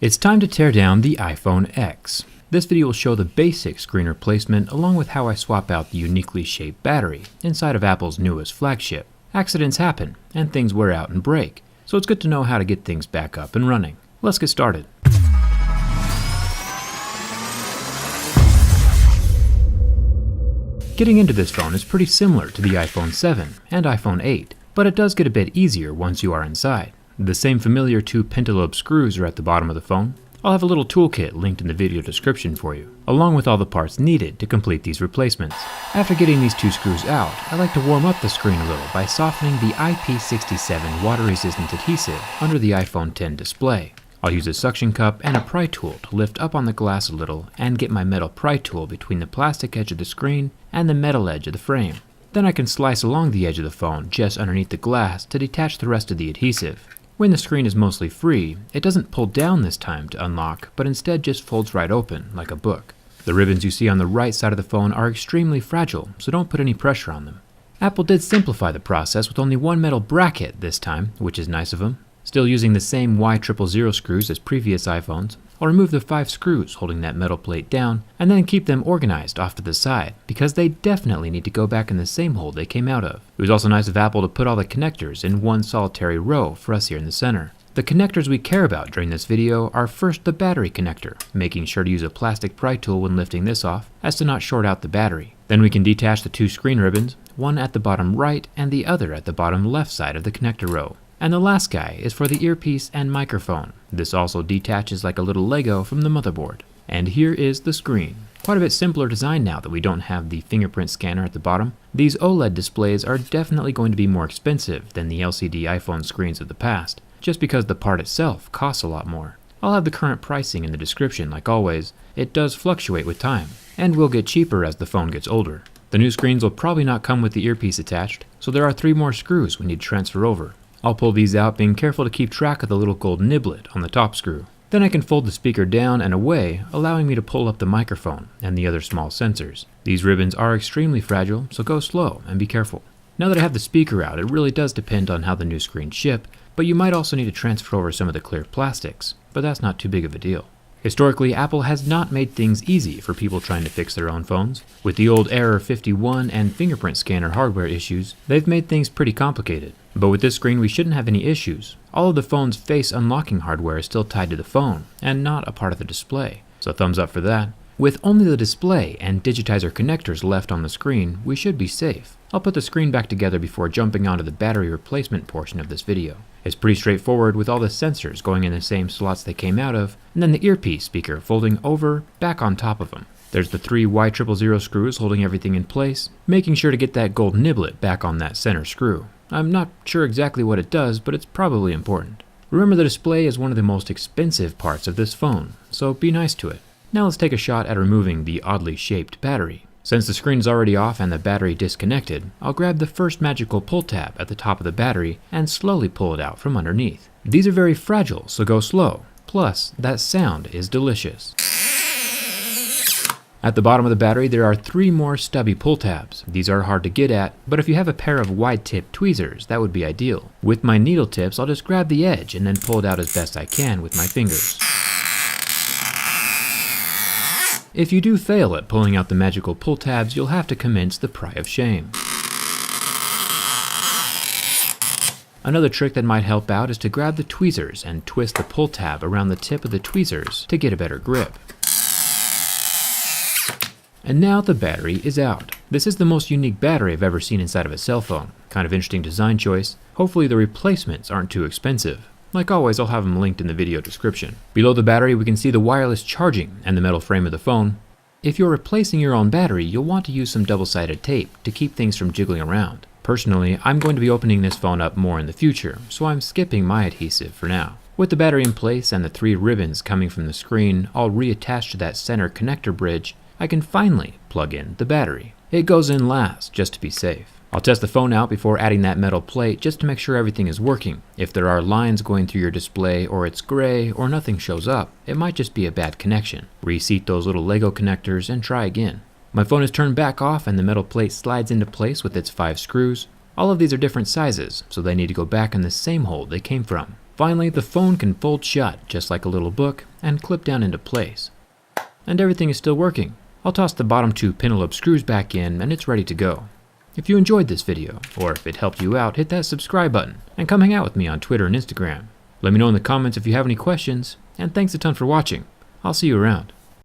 It's time to tear down the iPhone X. This video will show the basic screen replacement along with how I swap out the uniquely shaped battery inside of Apple's newest flagship. Accidents happen and things wear out and break, so it's good to know how to get things back up and running. Let's get started. Getting into this phone is pretty similar to the iPhone 7 and iPhone 8, but it does get a bit easier once you are inside. The same familiar two pentalobe screws are at the bottom of the phone. I'll have a little toolkit linked in the video description for you, along with all the parts needed to complete these replacements. After getting these two screws out, I like to warm up the screen a little by softening the IP67 water-resistant adhesive under the iPhone X display. I'll use a suction cup and a pry tool to lift up on the glass a little and get my metal pry tool between the plastic edge of the screen and the metal edge of the frame. Then I can slice along the edge of the phone just underneath the glass to detach the rest of the adhesive. When the screen is mostly free, it doesn't pull down this time to unlock, but instead just folds right open, like a book. The ribbons you see on the right side of the phone are extremely fragile, so don't put any pressure on them. Apple did simplify the process with only one metal bracket this time, which is nice of them. Still using the same Y000 screws as previous iPhones, I'll remove the 5 screws holding that metal plate down and then keep them organized off to the side because they definitely need to go back in the same hole they came out of. It was also nice of Apple to put all the connectors in one solitary row for us here in the center. The connectors we care about during this video are first the battery connector, making sure to use a plastic pry tool when lifting this off as to not short out the battery. Then we can detach the 2 screen ribbons, one at the bottom right and the other at the bottom left side of the connector row. And the last guy is for the earpiece and microphone. This also detaches like a little Lego from the motherboard. And here is the screen. Quite a bit simpler design now that we don't have the fingerprint scanner at the bottom. These OLED displays are definitely going to be more expensive than the LCD iPhone screens of the past, just because the part itself costs a lot more. I'll have the current pricing in the description like always. It does fluctuate with time, and will get cheaper as the phone gets older. The new screens will probably not come with the earpiece attached, so there are 3 more screws we need to transfer over. I'll pull these out, being careful to keep track of the little gold niblet on the top screw. Then I can fold the speaker down and away, allowing me to pull up the microphone and the other small sensors. These ribbons are extremely fragile, so go slow and be careful. Now that I have the speaker out, it really does depend on how the new screens ship, but you might also need to transfer over some of the clear plastics, but that's not too big of a deal. Historically, Apple has not made things easy for people trying to fix their own phones. With the old Error 51 and fingerprint scanner hardware issues, they've made things pretty complicated. But with this screen, we shouldn't have any issues. All of the phone's face unlocking hardware is still tied to the phone, and not a part of the display, so thumbs up for that. With only the display and digitizer connectors left on the screen, we should be safe. I'll put the screen back together before jumping onto the battery replacement portion of this video. It's pretty straightforward with all the sensors going in the same slots they came out of, and then the earpiece speaker folding over back on top of them. There's the 3 Y000 screws holding everything in place, making sure to get that gold niblet back on that center screw. I'm not sure exactly what it does, but it's probably important. Remember, the display is one of the most expensive parts of this phone, so be nice to it. Now let's take a shot at removing the oddly shaped battery. Since the screen is already off and the battery disconnected, I'll grab the first magical pull tab at the top of the battery and slowly pull it out from underneath. These are very fragile, so go slow. Plus, that sound is delicious. At the bottom of the battery, there are 3 more stubby pull tabs. These are hard to get at, but if you have a pair of wide-tip tweezers, that would be ideal. With my needle tips, I'll just grab the edge and then pull it out as best I can with my fingers. If you do fail at pulling out the magical pull tabs, you'll have to commence the pry of shame. Another trick that might help out is to grab the tweezers and twist the pull tab around the tip of the tweezers to get a better grip. And now the battery is out. This is the most unique battery I've ever seen inside of a cell phone. Kind of interesting design choice. Hopefully the replacements aren't too expensive. Like always, I'll have them linked in the video description. Below the battery, we can see the wireless charging and the metal frame of the phone. If you're replacing your own battery, you'll want to use some double-sided tape to keep things from jiggling around. Personally, I'm going to be opening this phone up more in the future, so I'm skipping my adhesive for now. With the battery in place and the 3 ribbons coming from the screen all reattached to that center connector bridge, I can finally plug in the battery. It goes in last, just to be safe. I'll test the phone out before adding that metal plate just to make sure everything is working. If there are lines going through your display or it's gray or nothing shows up, it might just be a bad connection. Reseat those little Lego connectors and try again. My phone is turned back off and the metal plate slides into place with its 5 screws. All of these are different sizes, so they need to go back in the same hole they came from. Finally, the phone can fold shut just like a little book and clip down into place. And everything is still working. I'll toss the bottom 2 pentalobe screws back in and it's ready to go. If you enjoyed this video, or if it helped you out, hit that subscribe button and come hang out with me on Twitter and Instagram. Let me know in the comments if you have any questions, and thanks a ton for watching. I'll see you around.